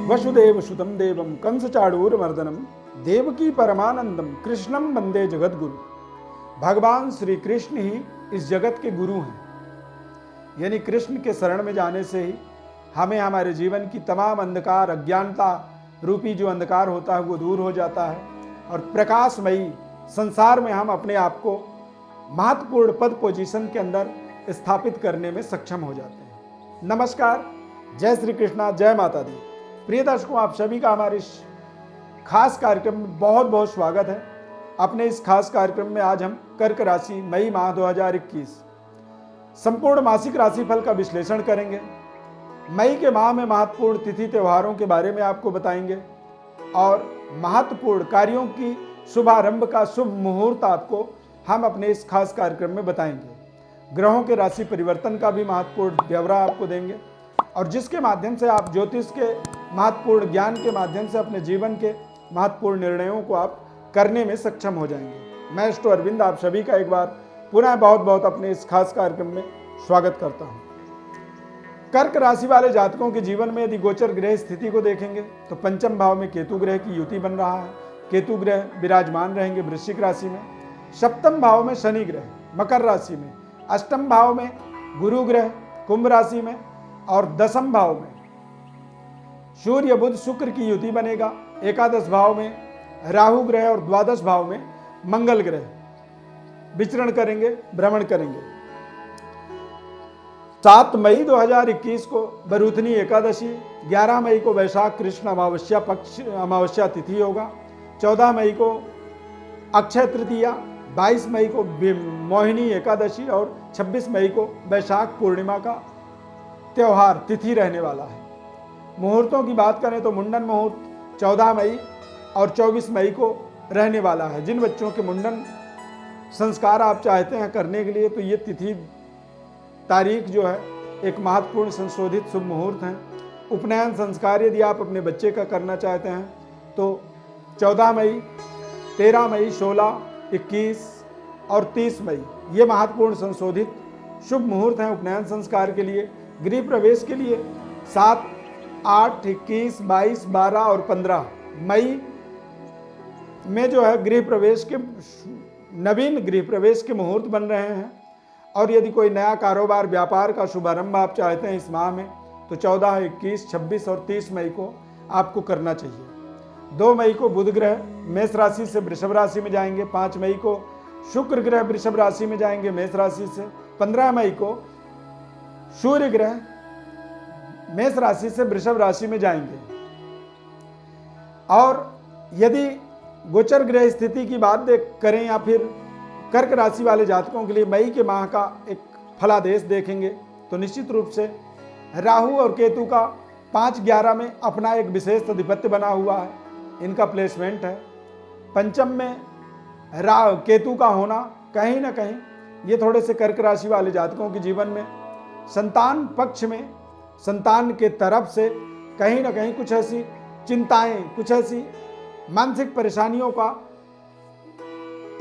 वसुदेव सुतं देवं कंसचाणूरमर्दनम देवकी परमानंदम कृष्णम वंदे जगद्गुरु। भगवान श्री कृष्ण ही इस जगत के गुरु हैं। यानी कृष्ण के शरण में जाने से ही हमें हमारे जीवन की तमाम अंधकार, अज्ञानता रूपी जो अंधकार होता है वो दूर हो जाता है और प्रकाशमयी संसार में हम अपने आप को महत्वपूर्ण पद पोजीशन के अंदर स्थापित करने में सक्षम हो जाते हैं। नमस्कार, जय श्री कृष्णा, जय माता दी। प्रिय दर्शकों, आप सभी का हमारे इस खास कार्यक्रम में बहुत बहुत स्वागत है। अपने इस खास कार्यक्रम में आज हम कर्क राशि मई माह 2021 संपूर्ण मासिक राशिफल का विश्लेषण करेंगे। मई के माह में महत्वपूर्ण तिथि त्योहारों के बारे में आपको बताएंगे और महत्वपूर्ण कार्यों की शुभारंभ का शुभ मुहूर्त आपको हम अपने इस खास कार्यक्रम में बताएंगे। ग्रहों के राशि परिवर्तन का भी महत्वपूर्ण ब्यौरा आपको देंगे और जिसके माध्यम से आप ज्योतिष के महत्वपूर्ण ज्ञान के माध्यम से अपने जीवन के महत्वपूर्ण निर्णयों को आप करने में सक्षम हो जाएंगे। मैं अष्टो अरविंद आप सभी का एक बार पुनः बहुत बहुत अपने इस खास कार्यक्रम में स्वागत करता हूं। कर्क राशि वाले जातकों के जीवन में यदि गोचर ग्रह स्थिति को देखेंगे तो पंचम भाव में केतु ग्रह की युति बन रहा है। केतु ग्रह विराजमान रहेंगे वृश्चिक राशि में। सप्तम भाव में शनि ग्रह मकर राशि में। अष्टम भाव में गुरु ग्रह कुंभ राशि में और दसम भाव में सूर्य बुध शुक्र की युति बनेगा। एकादश भाव में राहु ग्रह और द्वादश भाव में मंगल ग्रह विचरण करेंगे, भ्रमण करेंगे। 7 मई 2021 को बरूथनी एकादशी, 11 मई को वैशाख कृष्ण अमावस्या तिथि होगा, 14 मई को अक्षय तृतीया, 22 मई को मोहिनी एकादशी और 26 मई को वैशाख पूर्णिमा का त्योहार तिथि रहने वाला है। मुहूर्तों की बात करें तो मुंडन मुहूर्त 14 मई और 24 मई को रहने वाला है। जिन बच्चों के मुंडन संस्कार आप चाहते हैं करने के लिए तो ये तिथि तारीख जो है एक महत्वपूर्ण संशोधित शुभ मुहूर्त है। उपनयन संस्कार यदि आप अपने बच्चे का करना चाहते हैं तो 14 मई, 13 मई, 16, 21 और 30 मई ये महत्वपूर्ण संशोधित शुभ मुहूर्त हैं उपनयन संस्कार के लिए। गृह प्रवेश के लिए 7, 8, 21, 22, 12 और 15 मई में जो है गृह प्रवेश के नवीन गृह प्रवेश के मुहूर्त बन रहे हैं। और यदि कोई नया कारोबार व्यापार का शुभारंभ आप चाहते हैं इस माह में तो 14, 21, 26 और 30 मई को आपको करना चाहिए। 2 मई को बुध ग्रह मेष राशि से वृषभ राशि में जाएंगे। 5 मई को शुक्र ग्रह वृषभ राशि में जाएंगे मेष राशि से। 15 मई को सूर्य ग्रह मेष राशि से वृषभ राशि में जाएंगे। और यदि गोचर ग्रह स्थिति की बात करें या फिर कर्क राशि वाले जातकों के लिए मई के माह का एक फलादेश देखेंगे तो निश्चित रूप से राहु और केतु का 5-11 में अपना एक विशेष अधिपत्य बना हुआ है। इनका प्लेसमेंट है। पंचम में केतु का होना कहीं ना कहीं ये थोड़े से कर्क राशि वाले जातकों के जीवन में संतान पक्ष में संतान के तरफ से कहीं ना कहीं कुछ ऐसी चिंताएं, कुछ ऐसी मानसिक परेशानियों का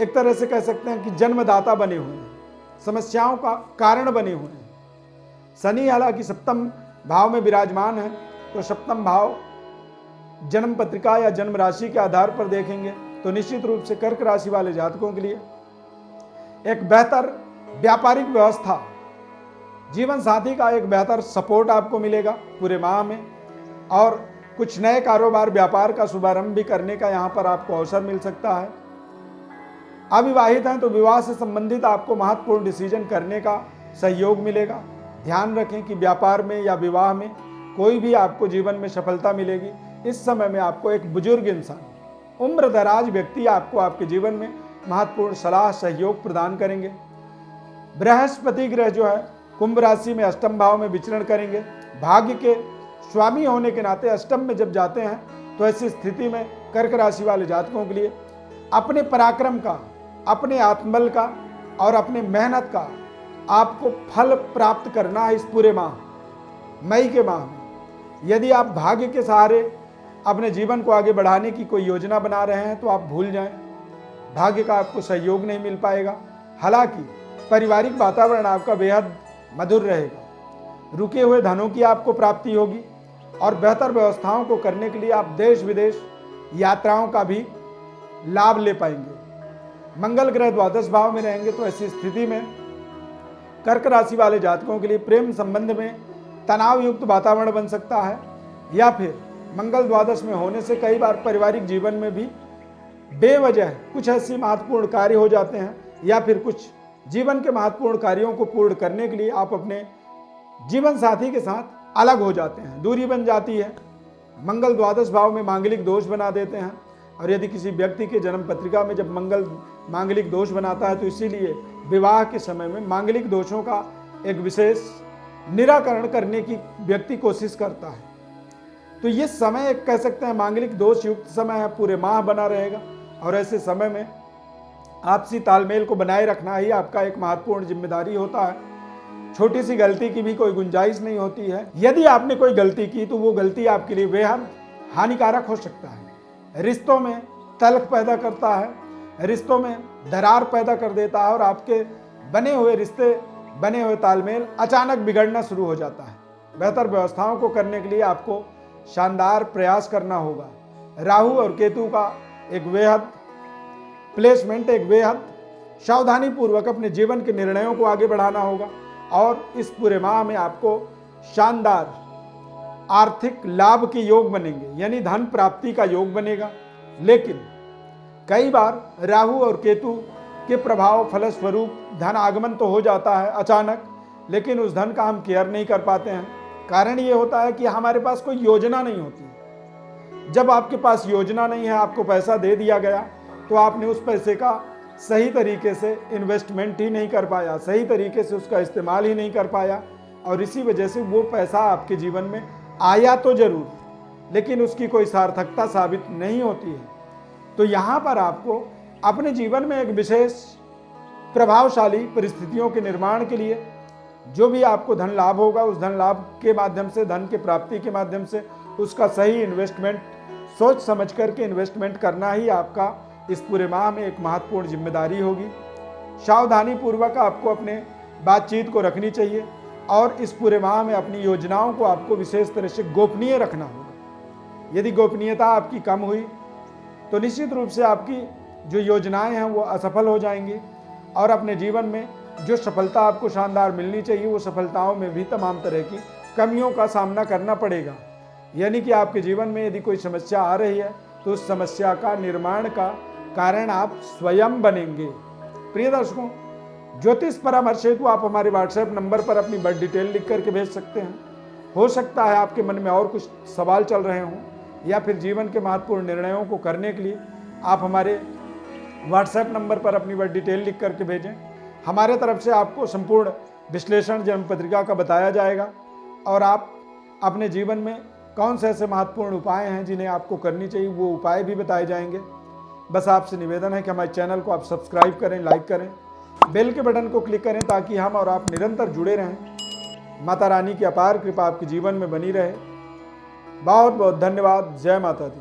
एक तरह से कह सकते हैं कि जन्मदाता बने हुए हैं, समस्याओं का कारण बने हुए हैं। शनि हालांकि सप्तम भाव में विराजमान है तो सप्तम भाव जन्म पत्रिका या जन्म राशि के आधार पर देखेंगे तो निश्चित रूप से कर्क राशि वाले जातकों के लिए एक बेहतर व्यापारिक व्यवस्था, जीवन साथी का एक बेहतर सपोर्ट आपको मिलेगा पूरे माह में। और कुछ नए कारोबार व्यापार का शुभारंभ भी करने का यहाँ पर आपको अवसर मिल सकता है। अविवाहित हैं तो विवाह से संबंधित आपको महत्वपूर्ण डिसीजन करने का सहयोग मिलेगा। ध्यान रखें कि व्यापार में या विवाह में कोई भी आपको जीवन में सफलता मिलेगी। इस समय में आपको एक बुजुर्ग इंसान, उम्र दराज व्यक्ति आपको आपके जीवन में महत्वपूर्ण सलाह सहयोग प्रदान करेंगे। बृहस्पति ग्रह जो है कुंभ राशि में अष्टम भाव में विचरण करेंगे। भाग्य के स्वामी होने के नाते अष्टम में जब जाते हैं तो ऐसी स्थिति में कर्क राशि वाले जातकों के लिए अपने पराक्रम का, अपने आत्मबल का और अपने मेहनत का आपको फल प्राप्त करना है। इस पूरे माह मई के माह में यदि आप भाग्य के सहारे अपने जीवन को आगे बढ़ाने की कोई योजना बना रहे हैं तो आप भूल जाएं, भाग्य का आपको सहयोग नहीं मिल पाएगा। हालांकि पारिवारिक वातावरण आपका बेहद मधुर रहेगा। रुके हुए धनों की आपको प्राप्ति होगी। और बेहतर व्यवस्थाओं को करने के लिए आप देश विदेश यात्राओं का भी लाभ ले पाएंगे। मंगल ग्रह द्वादश भाव में रहेंगे तो ऐसी स्थिति में कर्क राशि वाले जातकों के लिए प्रेम संबंध में तनाव युक्त वातावरण बन सकता है, या फिर मंगल द्वादश में होने से कई बार पारिवारिक जीवन में भी बेवजह कुछ ऐसी महत्वपूर्ण कार्य हो जाते हैं, या फिर कुछ जीवन के महत्वपूर्ण कार्यों को पूर्ण करने के लिए आप अपने जीवन साथी के साथ अलग हो जाते हैं, दूरी बन जाती है। मंगल द्वादश भाव में मांगलिक दोष बना देते हैं, और यदि किसी व्यक्ति के जन्म पत्रिका में जब मंगल मांगलिक दोष बनाता है तो इसीलिए विवाह के समय में मांगलिक दोषों का एक विशेष निराकरण करने की व्यक्ति कोशिश करता है। तो ये समय एक कह सकते हैं मांगलिक दोष युक्त समय है, पूरे माह बना रहेगा, और ऐसे समय में आपसी तालमेल को बनाए रखना ही आपका एक महत्वपूर्ण जिम्मेदारी होता है। छोटी सी गलती की भी कोई गुंजाइश नहीं होती है। यदि आपने कोई गलती की तो वो गलती आपके लिए बेहद हानिकारक हो सकता है, रिश्तों में तल्ख पैदा करता है, रिश्तों में दरार पैदा कर देता है, और आपके बने हुए रिश्ते, बने हुए तालमेल अचानक बिगड़ना शुरू हो जाता है। बेहतर व्यवस्थाओं को करने के लिए आपको शानदार प्रयास करना होगा। राहु और केतु का एक बेहद प्लेसमेंट, एक बेहद सावधानी पूर्वक अपने जीवन के निर्णयों को आगे बढ़ाना होगा, और इस पूरे माह में आपको शानदार आर्थिक लाभ के योग बनेंगे, यानी धन प्राप्ति का योग बनेगा। लेकिन कई बार राहु और केतु के प्रभाव फलस्वरूप धन आगमन तो हो जाता है अचानक, लेकिन उस धन का हम केयर नहीं कर पाते हैं। कारण ये होता है कि हमारे पास कोई योजना नहीं होती। जब आपके पास योजना नहीं है, आपको पैसा दे दिया गया तो आपने उस पैसे का सही तरीके से इन्वेस्टमेंट ही नहीं कर पाया, सही तरीके से उसका इस्तेमाल ही नहीं कर पाया, और इसी वजह से वो पैसा आपके जीवन में आया तो जरूर, लेकिन उसकी कोई सार्थकता साबित नहीं होती है। तो यहाँ पर आपको अपने जीवन में एक विशेष प्रभावशाली परिस्थितियों के निर्माण के लिए जो भी आपको धन लाभ होगा, उस धन लाभ के माध्यम से, धन के प्राप्ति के माध्यम से उसका सही इन्वेस्टमेंट सोच समझ करके इन्वेस्टमेंट करना ही आपका इस पूरे माह में एक महत्वपूर्ण जिम्मेदारी होगी। सावधानी पूर्वक आपको अपने बातचीत को रखनी चाहिए, और इस पूरे माह में अपनी योजनाओं को आपको विशेष तरह से गोपनीय रखना होगा। यदि गोपनीयता आपकी कम हुई तो निश्चित रूप से आपकी जो योजनाएं हैं वो असफल हो जाएंगी, और अपने जीवन में जो सफलता आपको शानदार मिलनी चाहिए वो सफलताओं में भी तमाम तरह की कमियों का सामना करना पड़ेगा। यानी कि आपके जीवन में यदि कोई समस्या आ रही है तो उस समस्या का निर्माण का कारण आप स्वयं बनेंगे। प्रिय दर्शकों, ज्योतिष परामर्श हेतु आप हमारे व्हाट्सएप नंबर पर अपनी बर्थ डिटेल लिख करके भेज सकते हैं। हो सकता है आपके मन में और कुछ सवाल चल रहे हों, या फिर जीवन के महत्वपूर्ण निर्णयों को करने के लिए आप हमारे व्हाट्सएप नंबर पर अपनी बर्थ डिटेल लिख करके भेजें। हमारे तरफ से आपको संपूर्ण विश्लेषण जन्म पत्रिका का बताया जाएगा, और आप अपने जीवन में कौन से ऐसे महत्वपूर्ण उपाय हैं जिन्हें आपको करनी चाहिए वो उपाय भी बताए जाएंगे। बस आपसे निवेदन है कि हमारे चैनल को आप सब्सक्राइब करें, लाइक करें, बेल के बटन को क्लिक करें, ताकि हम और आप निरंतर जुड़े रहें। माता रानी की अपार कृपा आपके जीवन में बनी रहे। बहुत बहुत धन्यवाद। जय माता दी।